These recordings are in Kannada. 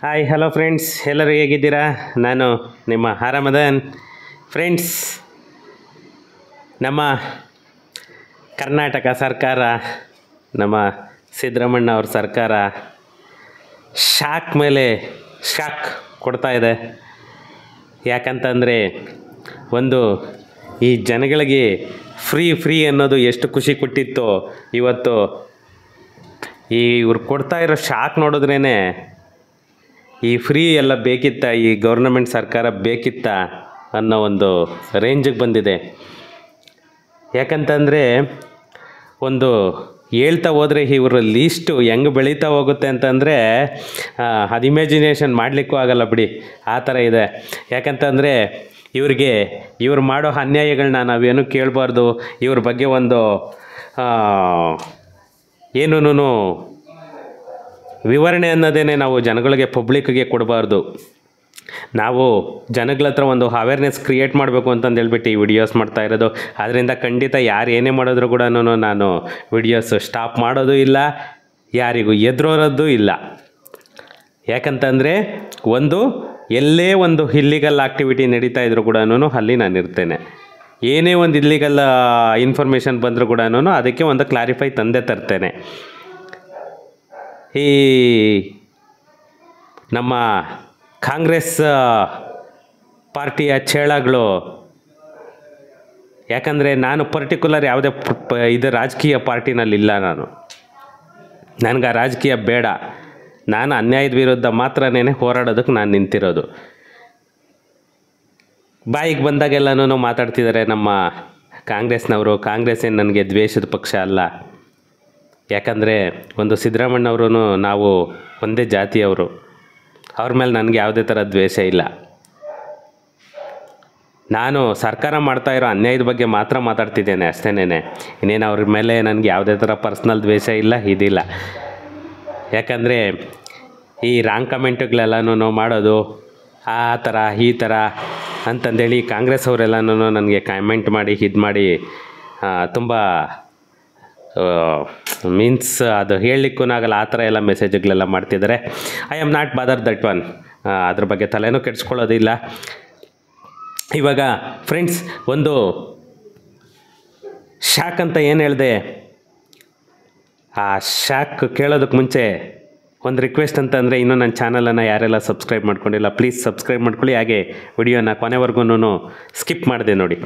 ಹಾಯ್ ಹಲೋ ಫ್ರೆಂಡ್ಸ್, ಎಲ್ಲರೂ ಹೇಗಿದ್ದೀರಾ? ನಾನು ನಿಮ್ಮ ರಮದಾನ್. ಫ್ರೆಂಡ್ಸ್, ನಮ್ಮ ಕರ್ನಾಟಕ ಸರ್ಕಾರ, ನಮ್ಮ ಸಿದ್ದರಾಮಣ್ಣ ಅವ್ರ ಸರ್ಕಾರ ಶಾಕ್ ಮೇಲೆ ಶಾಕ್ ಕೊಡ್ತಾ ಇದೆ. ಯಾಕಂತಂದರೆ ಒಂದು ಈ ಜನಗಳಿಗೆ ಫ್ರೀ ಅನ್ನೋದು ಎಷ್ಟು ಖುಷಿ ಕೊಟ್ಟಿತ್ತೋ, ಇವತ್ತು ಇವ್ರು ಕೊಡ್ತಾ ಇರೋ ಶಾಕ್ ನೋಡಿದ್ರೇ ಈ ಫ್ರೀ ಎಲ್ಲ ಬೇಕಿತ್ತ, ಈ ಗೌರ್ನಮೆಂಟ್ ಸರ್ಕಾರ ಬೇಕಿತ್ತ ಅನ್ನೋ ಒಂದು ರೇಂಜಿಗೆ ಬಂದಿದೆ. ಯಾಕಂತಂದರೆ ಒಂದು ಹೇಳ್ತಾ ಹೋದರೆ ಇವ್ರ ಲೀಸ್ಟು ಹೆಂಗೆ ಬೆಳೀತಾ ಹೋಗುತ್ತೆ ಅಂತಂದರೆ ಅದು ಇಮ್ಯಾಜಿನೇಷನ್ ಮಾಡಲಿಕ್ಕೂ ಆಗಲ್ಲ ಬಿಡಿ, ಆ ಥರ ಇದೆ. ಯಾಕಂತಂದರೆ ಇವ್ರು ಮಾಡೋ ಅನ್ಯಾಯಗಳನ್ನ ನಾವೇನು ಕೇಳಬಾರ್ದು, ಇವ್ರ ಬಗ್ಗೆ ಒಂದು ಏನೂ ವಿವರಣೆ ಅನ್ನೋದೇ ನಾವು ಜನಗಳಿಗೆ ಪಬ್ಲಿಕ್ಗೆ ಕೊಡಬಾರ್ದು. ನಾವು ಜನಗಳ ಹತ್ರ ಒಂದು ಅವೇರ್ನೆಸ್ ಕ್ರಿಯೇಟ್ ಮಾಡಬೇಕು ಅಂತಂದು ಹೇಳ್ಬಿಟ್ಟು ಈ ವಿಡಿಯೋಸ್ ಮಾಡ್ತಾ ಇರೋದು. ಅದರಿಂದ ಖಂಡಿತ ಯಾರು ಏನೇ ಮಾಡಿದ್ರು ಕೂಡ ನಾನು ವಿಡಿಯೋಸ್ ಸ್ಟಾಪ್ ಮಾಡೋದು ಇಲ್ಲ, ಯಾರಿಗೂ ಎದುರೋರೋದು ಇಲ್ಲ. ಯಾಕಂತಂದರೆ ಎಲ್ಲೇ ಒಂದು ಇಲ್ಲಿಗಲ್ ಆ್ಯಕ್ಟಿವಿಟಿ ನಡೀತಾ ಇದ್ರು ಕೂಡ ಅಲ್ಲಿ ನಾನು ಇರ್ತೇನೆ. ಏನೇ ಒಂದು ಇಲ್ಲಿಗಲ್ ಇನ್ಫಾರ್ಮೇಷನ್ ಬಂದರೂ ಕೂಡ ಅದಕ್ಕೆ ಒಂದು ಕ್ಲಾರಿಫೈ ತಂದೆ ತರ್ತೇನೆ. ಈ ನಮ್ಮ ಕಾಂಗ್ರೆಸ್ ಪಾರ್ಟಿಯ ಚೇಳಗಳು, ಯಾಕಂದರೆ ನಾನು ಪರ್ಟಿಕ್ಯುಲರ್ ಯಾವುದೇ ರಾಜಕೀಯ ಪಾರ್ಟಿನಲ್ಲಿಲ್ಲ. ನನಗೆ ಆ ರಾಜಕೀಯ ಬೇಡ. ನಾನು ಅನ್ಯಾಯದ ವಿರುದ್ಧ ಮಾತ್ರನೇ ಹೋರಾಡೋದಕ್ಕೆ ನಾನು ನಿಂತಿರೋದು. ಬಾಯಿಗೆ ಬಂದಾಗೆಲ್ಲನೂ ಮಾತಾಡ್ತಿದ್ದಾರೆ ನಮ್ಮ ಕಾಂಗ್ರೆಸ್ನವರು. ಕಾಂಗ್ರೆಸ್ ಏನು ನನಗೆ ದ್ವೇಷದ ಪಕ್ಷ ಅಲ್ಲ. ಯಾಕಂದರೆ ಒಂದು ಸಿದ್ದರಾಮಣ್ಣವರು ನಾವು ಒಂದೇ ಜಾತಿಯವರು. ಅವ್ರ ಮೇಲೆ ನನಗೆ ಯಾವುದೇ ಥರ ದ್ವೇಷ ಇಲ್ಲ. ನಾನು ಸರ್ಕಾರ ಮಾಡ್ತಾ ಇರೋ ಅನ್ಯಾಯದ ಬಗ್ಗೆ ಮಾತ್ರ ಮಾತಾಡ್ತಿದ್ದೇನೆ ಅಷ್ಟೇನೆ. ಇನ್ನೇನು ಅವ್ರ ಮೇಲೆ ನನಗೆ ಯಾವುದೇ ಥರ ಪರ್ಸ್ನಲ್ ದ್ವೇಷ ಇಲ್ಲ, ಇದಿಲ್ಲ. ಯಾಕಂದರೆ ಈ ರಾಂಗ್ ಕಮೆಂಟ್ಗಳೆಲ್ಲನೂ ಮಾಡೋದು ಆ ಥರ ಈ ಥರ ಅಂತಂದೇಳಿ ಕಾಂಗ್ರೆಸ್ ಅವರೆಲ್ಲನೂ ನನಗೆ ಕಾಮೆಂಟ್ ಮಾಡಿ ಮಾಡಿ ತುಂಬ ಮೀನ್ಸ್ ಅದು ಹೇಳಲಿಕ್ಕೂ ಆಗಲ್ಲ, ಆ ಥರ ಎಲ್ಲ ಮೆಸೇಜ್ಗಳೆಲ್ಲ ಮಾಡ್ತಿದ್ದಾರೆ. I am not bother that one. ಅದ್ರ ಬಗ್ಗೆ ತಲೆನೂ ಕೆಡಿಸ್ಕೊಳ್ಳೋದಿಲ್ಲ. ಇವಾಗ ಫ್ರೆಂಡ್ಸ್, ಒಂದು ಶಾಕ್ ಅಂತ ಏನು ಹೇಳಿದೆ, ಆ ಶಾಕ್ ಕೇಳೋದಕ್ಕೆ ಮುಂಚೆ ಒಂದು ರಿಕ್ವೆಸ್ಟ್ ಅಂತಂದರೆ, ಇನ್ನೂ ನನ್ನ ಚಾನಲನ್ನು ಯಾರೆಲ್ಲ ಸಬ್ಸ್ಕ್ರೈಬ್ ಮಾಡ್ಕೊಂಡಿಲ್ಲ ಪ್ಲೀಸ್ ಸಬ್ಸ್ಕ್ರೈಬ್ ಮಾಡ್ಕೊಳ್ಳಿ. ಹಾಗೆ ವಿಡಿಯೋನ ಕೊನೆವರೆಗೂ ಸ್ಕಿಪ್ ಮಾಡಿದೆ ನೋಡಿ.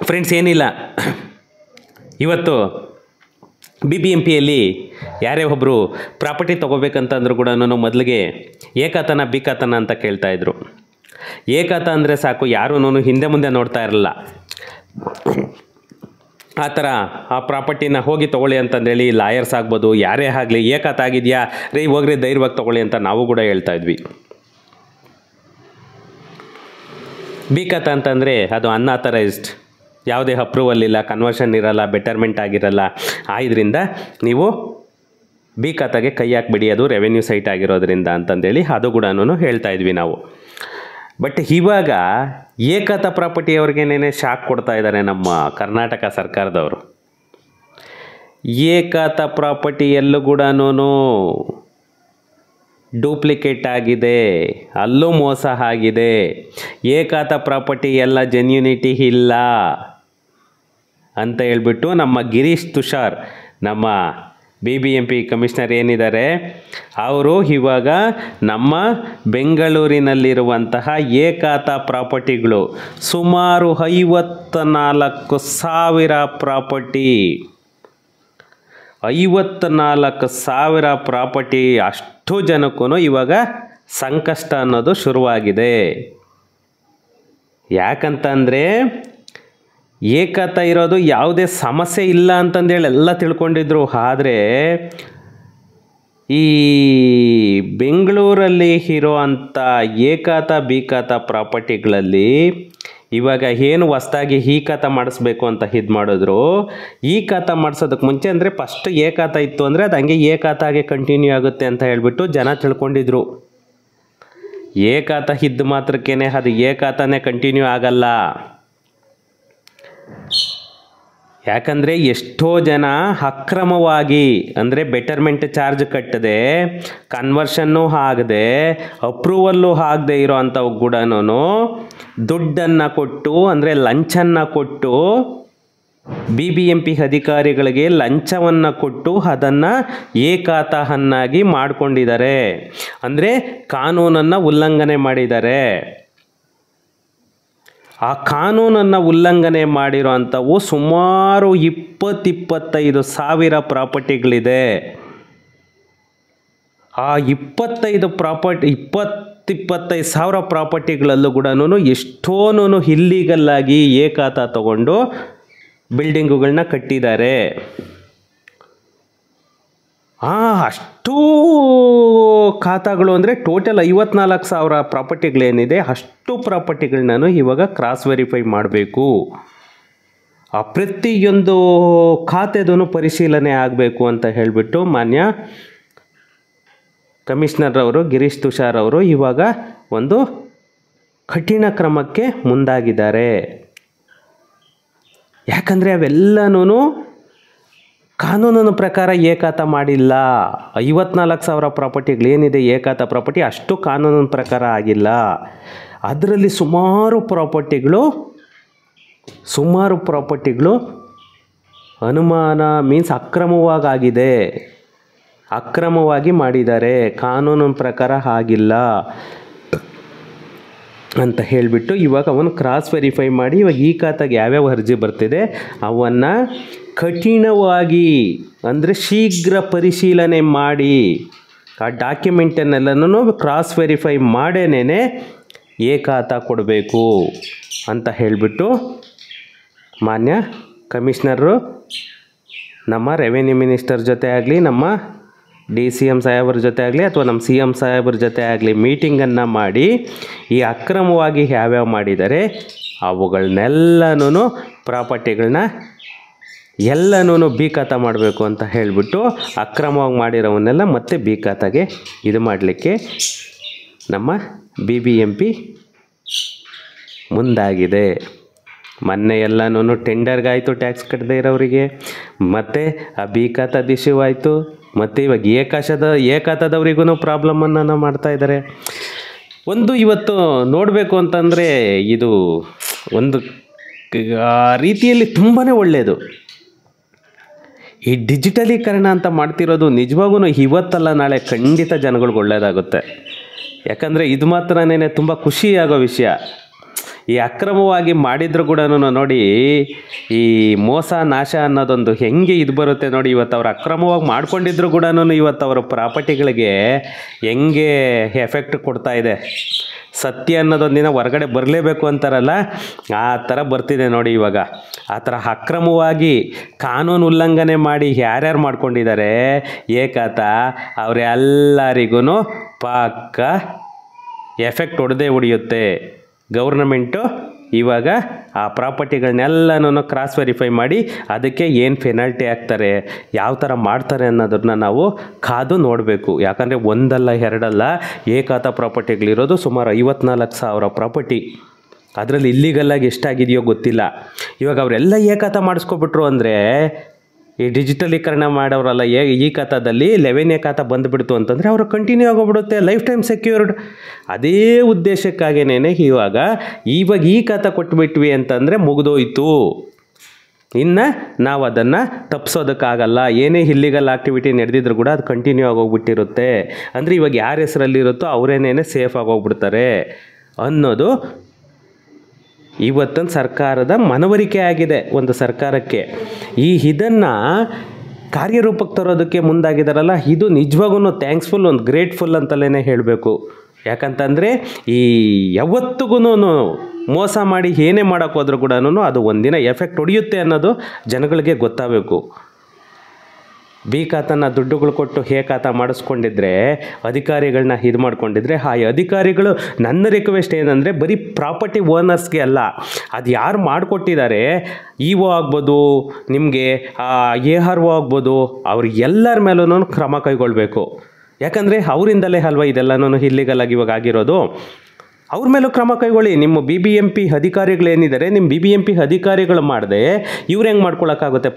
ಫ್ರೆಂಡ್ಸ್, ಏನಿಲ್ಲ, ಇವತ್ತು BBMPಯಲ್ಲಿ ಯಾರೇ ಒಬ್ಬರು ಪ್ರಾಪರ್ಟಿ ತೊಗೋಬೇಕಂತಂದ್ರೂ ಕೂಡ ಮೊದಲಿಗೆ ಏಕತನ ಬಿಕತನ ಅಂತ ಕೇಳ್ತಾಯಿದ್ರು. ಏಕತ ಅಂದರೆ ಸಾಕು, ಯಾರೂ ಹಿಂದೆ ಮುಂದೆ ನೋಡ್ತಾ ಇರಲಿಲ್ಲ. ಆ ಥರ ಆ ಪ್ರಾಪರ್ಟಿನ ಹೋಗಿ ತೊಗೊಳ್ಳಿ ಅಂತಂದೇಳಿ ಲಾಯರ್ಸ್ ಆಗ್ಬೋದು, ಯಾರೇ ಆಗಲಿ, ಏಕತ ಆಗಿದೆಯಾ ರೀ ಹೋಗ್ರಿ ಧೈರ್ಯವಾಗಿ ತೊಗೊಳ್ಳಿ ಅಂತ ನಾವು ಕೂಡ ಹೇಳ್ತಾಯಿದ್ವಿ. ಬಿಕತ ಅಂತಂದರೆ ಅದು ಅನ್ಆಥರೈಸ್ಡ್, ಯಾವುದೇ ಅಪ್ರೂವಲ್ ಇಲ್ಲ, ಕನ್ವರ್ಷನ್ ಇರಲ್ಲ, ಬೆಟರ್ಮೆಂಟ್ ಆಗಿರಲ್ಲ. ಇದರಿಂದ ನೀವು ಬಿಕತಾಗೆ ಕೈ ಹಾಕ್ಬಿಡಿ, ಅದು ರೆವೆನ್ಯೂ ಸೈಟ್ ಆಗಿರೋದ್ರಿಂದ ಅಂತಂದೇಳಿ ಅದು ಕೂಡ ಹೇಳ್ತಾ ಇದ್ವಿ ನಾವು. ಬಟ್ ಇವಾಗ ಏಕತ ಪ್ರಾಪರ್ಟಿಯವ್ರಿಗೇನೇ ಶಾಕ್ ಕೊಡ್ತಾ ಇದ್ದಾರೆ ನಮ್ಮ ಕರ್ನಾಟಕ ಸರ್ಕಾರದವರು. ಏಕತ ಪ್ರಾಪರ್ಟಿಯಲ್ಲೂ ಕೂಡ ಡೂಪ್ಲಿಕೇಟ್ ಆಗಿದೆ, ಅಲ್ಲೂ ಮೋಸ ಆಗಿದೆ. ಏಕತ ಪ್ರಾಪರ್ಟಿ ಎಲ್ಲ ಜೆನ್ಯೂನಿಟಿ ಇಲ್ಲ ಅಂತ ಹೇಳ್ಬಿಟ್ಟು ನಮ್ಮ ಗಿರೀಶ್ ತುಷಾರ್, ನಮ್ಮ BBMP ಕಮಿಷನರ್ ಏನಿದ್ದಾರೆ, ಅವರು ಇವಾಗ ನಮ್ಮ ಬೆಂಗಳೂರಿನಲ್ಲಿರುವಂತಹ ಏಕತ ಪ್ರಾಪರ್ಟಿಗಳು ಸುಮಾರು 54,000 ಪ್ರಾಪರ್ಟಿ, 54,000 ಪ್ರಾಪರ್ಟಿ, ಅಷ್ಟು ಜನಕ್ಕೂ ಇವಾಗ ಸಂಕಷ್ಟ ಅನ್ನೋದು ಶುರುವಾಗಿದೆ. ಯಾಕಂತಂದರೆ ಏಕತ ಇರೋದು ಯಾವುದೇ ಸಮಸ್ಯೆ ಇಲ್ಲ ಅಂತಂದೇಳಿ ಎಲ್ಲ ತಿಳ್ಕೊಂಡಿದ್ರು. ಆದರೆ ಈ ಬೆಂಗಳೂರಲ್ಲಿ ಇರೋ ಅಂಥ ಏಕತ ಬಿಕತ ಪ್ರಾಪರ್ಟಿಗಳಲ್ಲಿ ಇವಾಗ ಏನು ಹೊಸ್ದಾಗಿ ಈ ಕಥ ಮಾಡಿಸ್ಬೇಕು ಅಂತ ಇದು ಮಾಡಿದ್ರು. ಈ ಕಥ ಮಾಡಿಸೋದಕ್ಕೆ ಮುಂಚೆ ಅಂದರೆ ಫಸ್ಟ್ ಏಕತ ಇತ್ತು ಅಂದರೆ ಅದು ಹಂಗೆ ಏಕತಾಗೆ ಕಂಟಿನ್ಯೂ ಆಗುತ್ತೆ ಅಂತ ಹೇಳ್ಬಿಟ್ಟು ಜನ ತಿಳ್ಕೊಂಡಿದ್ರು. ಏಕತ ಇದ್ದ ಮಾತ್ರಕ್ಕೇ ಅದು ಏಕತಾನೇ ಕಂಟಿನ್ಯೂ ಆಗಲ್ಲ. ಯಾಕಂದರೆ ಎಷ್ಟೋ ಜನ ಅಕ್ರಮವಾಗಿ ಅಂದರೆ ಬೆಟರ್ಮೆಂಟ್ ಚಾರ್ಜ್ ಕಟ್ಟದೆ, ಕನ್ವರ್ಷನ್ನು ಆಗದೆ, ಅಪ್ರೂವಲ್ಲು ಆಗದೆ ಇರೋ ಅಂಥವು ಕೂಡ ದುಡ್ಡನ್ನು ಕೊಟ್ಟು ಅಂದರೆ ಲಂಚನ್ನು ಕೊಟ್ಟು BBMP ಅಧಿಕಾರಿಗಳಿಗೆ ಲಂಚವನ್ನು ಕೊಟ್ಟು ಅದನ್ನು ಏಕಾತಹನ್ನಾಗಿ ಮಾಡಿಕೊಂಡಿದ್ದಾರೆ. ಅಂದರೆ ಕಾನೂನನ್ನು ಉಲ್ಲಂಘನೆ ಮಾಡಿದ್ದಾರೆ. ಆ ಕಾನೂನನ್ನು ಉಲ್ಲಂಘನೆ ಮಾಡಿರೋ ಅಂಥವು ಸುಮಾರು 20-25 ಸಾವಿರ ಪ್ರಾಪರ್ಟಿಗಳಿದೆ. ಆ 20-25 ಸಾವಿರ ಪ್ರಾಪರ್ಟಿಗಳಲ್ಲೂ ಕೂಡ ಎಷ್ಟೋನು ಇಲ್ಲೀಗಲ್ಲಾಗಿ ಏಕಾತ ತಗೊಂಡು ಬಿಲ್ಡಿಂಗುಗಳನ್ನ ಕಟ್ಟಿದ್ದಾರೆ. ಅಷ್ಟೂ ಖಾತಾಗಳು ಅಂದರೆ ಟೋಟಲ್ 54,000 ಪ್ರಾಪರ್ಟಿಗಳೇನಿದೆ, ಅಷ್ಟು ಪ್ರಾಪರ್ಟಿಗಳನ್ನ ಇವಾಗ ಕ್ರಾಸ್ ವೆರಿಫೈ ಮಾಡಬೇಕು. ಆ ಪ್ರತಿಯೊಂದು ಖಾತೆದೂ ಪರಿಶೀಲನೆ ಆಗಬೇಕು ಅಂತ ಹೇಳಿಬಿಟ್ಟು ಮಾನ್ಯ ಕಮಿಷನರ್ ಅವರು ಗಿರೀಶ್ ತುಷಾರ್ ಅವರು ಇವಾಗ ಒಂದು ಕಠಿಣ ಕ್ರಮಕ್ಕೆ ಮುಂದಾಗಿದ್ದಾರೆ. ಯಾಕಂದರೆ ಅವೆಲ್ಲನೂ ಕಾನೂನಿನ ಪ್ರಕಾರ ಏಕಾತ ಮಾಡಿಲ್ಲ. 54,000 ಪ್ರಾಪರ್ಟಿಗಳೇನಿದೆ ಏಕಾತ ಪ್ರಾಪರ್ಟಿ, ಅಷ್ಟು ಕಾನೂನಿನ ಪ್ರಕಾರ ಆಗಿಲ್ಲ. ಅದರಲ್ಲಿ ಸುಮಾರು ಪ್ರಾಪರ್ಟಿಗಳು ಅನುಮಾನ ಮೀನ್ಸ್ ಅಕ್ರಮವಾಗಿದೆ, ಅಕ್ರಮವಾಗಿ ಮಾಡಿದ್ದಾರೆ, ಕಾನೂನಿನ ಪ್ರಕಾರ ಆಗಿಲ್ಲ ಅಂತ ಹೇಳಿಬಿಟ್ಟು ಇವಾಗ ಅವನು ಕ್ರಾಸ್ ವೆರಿಫೈ ಮಾಡಿ ಇವಾಗ ಈ ಖಾತೆಗೆ ಯಾವ್ಯಾವ ಅರ್ಜಿ ಬರ್ತಿದೆ ಅವನ್ನು ಕಠಿಣವಾಗಿ ಅಂದರೆ ಶೀಘ್ರ ಪರಿಶೀಲನೆ ಮಾಡಿ ಆ ಡಾಕ್ಯುಮೆಂಟನ್ನೆಲ್ಲನೂ ಕ್ರಾಸ್ ವೆರಿಫೈ ಮಾಡೇನೇ ಏಕಾತ ಕೊಡಬೇಕು ಅಂತ ಹೇಳಿಬಿಟ್ಟು ಮಾನ್ಯ ಕಮಿಷನರು ನಮ್ಮ ರೆವೆನ್ಯೂ ಮಿನಿಸ್ಟರ್ ಜೊತೆ ಆಗಲಿ, ನಮ್ಮ DCM ಸಾಹೇಬ್ರ ಜೊತೆ ಆಗಲಿ ಅಥವಾ ನಮ್ಮ CM ಸಾಹೇಬ್ರ ಜೊತೆ ಆಗಲಿ ಮೀಟಿಂಗನ್ನು ಮಾಡಿ ಈ ಅಕ್ರಮವಾಗಿ ಯಾವ್ಯಾವ ಮಾಡಿದ್ದಾರೆ ಅವುಗಳನ್ನೆಲ್ಲನೂ ಪ್ರಾಪರ್ಟಿಗಳನ್ನ ಎಲ್ಲನೂ ಖಾತಾ ಮಾಡಬೇಕು ಅಂತ ಹೇಳಿಬಿಟ್ಟು ಅಕ್ರಮವಾಗಿ ಮಾಡಿರೋವನ್ನೆಲ್ಲ ಮತ್ತೆ ಖಾತಾಗೆ ಇದು ಮಾಡಲಿಕ್ಕೆ ನಮ್ಮ BBMP ಮುಂದಾಗಿದೆ. ಮೊನ್ನೆ ಎಲ್ಲನೂ ಟೆಂಡರ್ಗಾಯಿತು ಟ್ಯಾಕ್ಸ್ ಕಟ್ಟದೇ ಇರೋರಿಗೆ, ಮತ್ತು ಆ ಖಾತಾದ ಇಶ್ಯೂ ಆಯಿತು, ಮತ್ತು ಇವಾಗ ಏಕಾತದವರಿಗೂ ಪ್ರಾಬ್ಲಮನ್ನು ಮಾಡ್ತಾ ಇದ್ದಾರೆ. ಒಂದು ಇವತ್ತು ನೋಡಬೇಕು ಅಂತಂದರೆ ಇದು ಒಂದು ರೀತಿಯಲ್ಲಿ ತುಂಬಾ ಒಳ್ಳೆಯದು. ಈ ಡಿಜಿಟಲೀಕರಣ ಅಂತ ಮಾಡ್ತಿರೋದು ನಿಜವಾಗೂ ಇವತ್ತಲ್ಲ ನಾಳೆ ಖಂಡಿತ ಜನಗಳಿಗೆ ಒಳ್ಳೆಯದಾಗುತ್ತೆ. ಯಾಕಂದರೆ ಇದು ಮಾತ್ರನೇ ತುಂಬ ಖುಷಿಯಾಗೋ ವಿಷಯ. ಈ ಅಕ್ರಮವಾಗಿ ಮಾಡಿದ್ರು ಕೂಡ ನೋಡಿ ಈ ಮೋಸ ನಾಶ ಅನ್ನೋದೊಂದು ಹೆಂಗೆ ಇದು ಬರುತ್ತೆ ನೋಡಿ. ಇವತ್ತು ಅವ್ರು ಅಕ್ರಮವಾಗಿ ಮಾಡ್ಕೊಂಡಿದ್ರು ಕೂಡ ಇವತ್ತು ಅವರ ಪ್ರಾಪರ್ಟಿಗಳಿಗೆ ಹೆಂಗೆ ಎಫೆಕ್ಟ್ ಕೊಡ್ತಾ ಇದೆ. ಸತ್ಯ ಅನ್ನೋದೊಂದಿನ ಹೊರಗಡೆ ಬರಲೇಬೇಕು ಅಂತಾರಲ್ಲ, ಆ ಥರ ಬರ್ತಿದೆ ನೋಡಿ ಇವಾಗ. ಆ ಥರ ಅಕ್ರಮವಾಗಿ ಕಾನೂನು ಉಲ್ಲಂಘನೆ ಮಾಡಿ ಯಾರ್ಯಾರು ಮಾಡ್ಕೊಂಡಿದ್ದಾರೆ ಏಕಾತ ಅವರೆಲ್ಲರಿಗೂ ಪಕ್ಕ ಎಫೆಕ್ಟ್ ಹೊಡೆಯುತ್ತೆ. ಗೌರ್ನಮೆಂಟು ಇವಾಗ ಆ ಪ್ರಾಪರ್ಟಿಗಳನ್ನೆಲ್ಲನೂ ಕ್ರಾಸ್ ವೆರಿಫೈ ಮಾಡಿ ಅದಕ್ಕೆ ಏನು ಪೆನಾಲ್ಟಿ ಹಾಕ್ತಾರೆ, ಯಾವ ಥರ ಮಾಡ್ತಾರೆ ಅನ್ನೋದನ್ನ ನಾವು ಕಾದು ನೋಡಬೇಕು. ಯಾಕಂದರೆ ಒಂದಲ್ಲ ಎರಡಲ್ಲ ಏಕಾತ ಪ್ರಾಪರ್ಟಿಗಳಿರೋದು ಸುಮಾರು 54,000 ಪ್ರಾಪರ್ಟಿ. ಅದರಲ್ಲಿ ಇಲ್ಲಿಗಲ್ಲಾಗಿ ಎಷ್ಟಾಗಿದೆಯೋ ಗೊತ್ತಿಲ್ಲ. ಇವಾಗ ಅವರೆಲ್ಲ ಏಕಾತ ಮಾಡಿಸ್ಕೊಬಿಟ್ರು ಅಂದರೆ ಈ ಡಿಜಿಟಲೀಕರಣ ಮಾಡೋರಲ್ಲ ಈ ಖಾತಾದಲ್ಲಿ 11A ಖಾತಾ ಬಂದುಬಿಡ್ತು ಅಂತಂದರೆ ಅವರು ಕಂಟಿನ್ಯೂ ಆಗೋಗ್ಬಿಡುತ್ತೆ, ಲೈಫ್ ಟೈಮ್ ಸೆಕ್ಯೂರ್ಡ್. ಅದೇ ಉದ್ದೇಶಕ್ಕಾಗೇನೆ ಇವಾಗ ಈ ಖಾತಾ ಕೊಟ್ಬಿಟ್ವಿ ಅಂತಂದರೆ ಮುಗಿದೋಯ್ತು. ಇನ್ನು ನಾವು ಅದನ್ನು ತಪ್ಪಿಸೋದಕ್ಕಾಗಲ್ಲ. ಏನೇ ಇಲ್ಲಿಗಲ್ ಆಕ್ಟಿವಿಟಿ ನಡೆದಿದ್ರು ಕೂಡ ಅದು ಕಂಟಿನ್ಯೂ ಆಗೋಗ್ಬಿಟ್ಟಿರುತ್ತೆ. ಅಂದರೆ ಇವಾಗ ಯಾರ ಹೆಸರಲ್ಲಿರುತ್ತೋ ಅವರೇನೇ ಸೇಫ್ ಆಗೋಗ್ಬಿಡ್ತಾರೆ ಅನ್ನೋದು ಇವತ್ತೊಂದು ಸರ್ಕಾರದ ಮನವರಿಕೆ ಆಗಿದೆ ಒಂದು ಸರ್ಕಾರಕ್ಕೆ. ಇದನ್ನು ಕಾರ್ಯರೂಪಕ್ಕೆ ತರೋದಕ್ಕೆ ಮುಂದಾಗಿದ್ದಾರಲ್ಲ, ಇದು ನಿಜವಾಗೂ ಥ್ಯಾಂಕ್ಸ್ಫುಲ್, ಒಂದು ಗ್ರೇಟ್ಫುಲ್ ಅಂತಲೇ ಹೇಳಬೇಕು. ಯಾಕಂತಂದರೆ ಈ ಯಾವತ್ತಿಗೂ ಮೋಸ ಮಾಡಿ ಏನೇ ಮಾಡೋಕ್ಕೆ ಹೋದ್ರೂ ಕೂಡ ಅದು ಒಂದಿನ ಎಫೆಕ್ಟ್ ಹೊಡೆಯುತ್ತೆ ಅನ್ನೋದು ಜನಗಳಿಗೆ ಗೊತ್ತಾಗಬೇಕು. ಖಾತನ ದುಡ್ಡುಗಳು ಕೊಟ್ಟು ಖಾತಾ ಮಾಡಿಸ್ಕೊಂಡಿದ್ರೆ ಅಧಿಕಾರಿಗಳನ್ನ ಇದು ಮಾಡ್ಕೊಂಡಿದ್ರೆ ಆ ಅಧಿಕಾರಿಗಳು ನನ್ನ ರಿಕ್ವೆಸ್ಟ್ ಏನಂದರೆ ಬರೀ ಪ್ರಾಪರ್ಟಿ ಓನರ್ಸ್ಗೆ ಅಲ್ಲ, ಅದು ಯಾರು ಮಾಡಿಕೊಟ್ಟಿದ್ದಾರೆ ಇಒ ಆಗ್ಬೋದು, ನಿಮಗೆ ARO ಆಗ್ಬೋದು, ಅವ್ರಿಗೆಲ್ಲರ ಮೇಲೂ ಕ್ರಮ ಕೈಗೊಳ್ಳಬೇಕು. ಯಾಕಂದರೆ ಅವರಿಂದಲೇ ಅಲ್ವಾ ಇದೆಲ್ಲನೂ ಇಲ್ಲಿಗಲಾಗಿ ಇವಾಗ ಆಗಿರೋದು. ಅವ್ರ ಮೇಲೂ ಕ್ರಮ ಕೈಗೊಳ್ಳಿ. ನಿಮ್ಮ BBMP ಅಧಿಕಾರಿಗಳೇನಿದ್ದಾರೆ, ನಿಮ್ಮ BBMP ಅಧಿಕಾರಿಗಳು ಮಾಡದೆ ಇವ್ರು ಹೆಂಗೆ ಮಾಡ್ಕೊಳಕ್ಕಾಗುತ್ತೆ?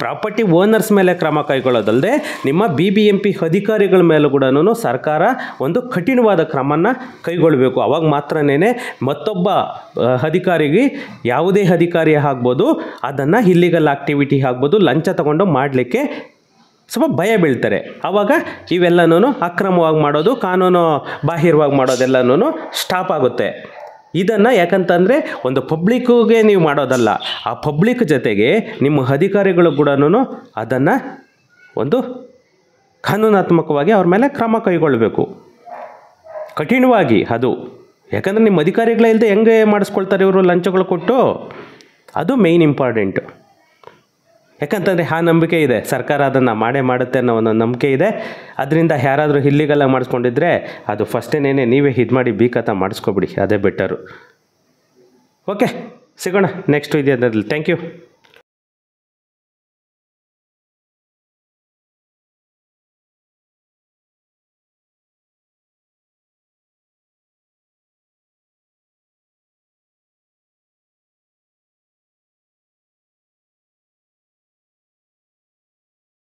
ಪ್ರಾಪರ್ಟಿ ಓನರ್ಸ್ ಮೇಲೆ ಕ್ರಮ ಕೈಗೊಳ್ಳೋದಲ್ಲದೆ ನಿಮ್ಮ BBMP ಅಧಿಕಾರಿಗಳ ಮೇಲೂ ಕೂಡ ಸರ್ಕಾರ ಒಂದು ಕಠಿಣವಾದ ಕ್ರಮನ ಕೈಗೊಳ್ಳಬೇಕು. ಅವಾಗ ಮಾತ್ರನೇ ಮತ್ತೊಬ್ಬ ಅಧಿಕಾರಿಗೆ, ಯಾವುದೇ ಅಧಿಕಾರಿ ಆಗ್ಬೋದು, ಅದನ್ನು ಇಲ್ಲಿಗಲ್ ಆಕ್ಟಿವಿಟಿ ಆಗ್ಬೋದು, ಲಂಚ ತಗೊಂಡು ಮಾಡಲಿಕ್ಕೆ ಸ್ವಲ್ಪ ಭಯ ಬೀಳ್ತಾರೆ. ಆವಾಗ ಇವೆಲ್ಲನೂ ಅಕ್ರಮವಾಗಿ ಮಾಡೋದು, ಕಾನೂನು ಬಾಹಿರವಾಗಿ ಮಾಡೋದೆಲ್ಲನೂ ಸ್ಟಾಪ್ ಆಗುತ್ತೆ. ಇದನ್ನು ಯಾಕಂತಂದರೆ ಒಂದು ಪಬ್ಲಿಕ್ಕಿಗೆ ನೀವು ಮಾಡೋದಲ್ಲ, ಆ ಪಬ್ಲಿಕ್ ಜೊತೆಗೆ ನಿಮ್ಮ ಅಧಿಕಾರಿಗಳು ಕೂಡ ಅದನ್ನು ಒಂದು ಕಾನೂನಾತ್ಮಕವಾಗಿ ಅವ್ರ ಮೇಲೆ ಕ್ರಮ ಕೈಗೊಳ್ಳಬೇಕು, ಕಠಿಣವಾಗಿ. ಅದು ಯಾಕಂದರೆ ನಿಮ್ಮ ಅಧಿಕಾರಿಗಳೇ ಇಲ್ಲದೆ ಹೆಂಗೆ ಮಾಡಿಸ್ಕೊಳ್ತಾರೆ ಇವರು ಲಂಚಗಳು ಕೊಟ್ಟು? ಅದು ಮೇಯ್ನ್ ಇಂಪಾರ್ಟೆಂಟು. ಯಾಕಂತಂದರೆ ಆ ನಂಬಿಕೆ ಇದೆ, ಸರ್ಕಾರ ಅದನ್ನು ಮಾಡೇ ಮಾಡುತ್ತೆ ಅನ್ನೋ ಒಂದು ನಂಬಿಕೆ ಇದೆ. ಅದರಿಂದ ಯಾರಾದರೂ ಇಲ್ಲಿಗೆಲ್ಲ ಮಾಡಿಸ್ಕೊಂಡಿದ್ರೆ ಅದು ಫಸ್ಟೇನೇ ನೀವೇ ಇದು ಮಾಡಿ ಬೀಕತ್ತ ಮಾಡಿಸ್ಕೊಬಿಡಿ, ಅದೇ ಬೆಟರು. ಓಕೆ, ಸಿಗೋಣ ನೆಕ್ಸ್ಟ್ ವಿಡಿಯೋದಲ್ಲಿ. Thank you.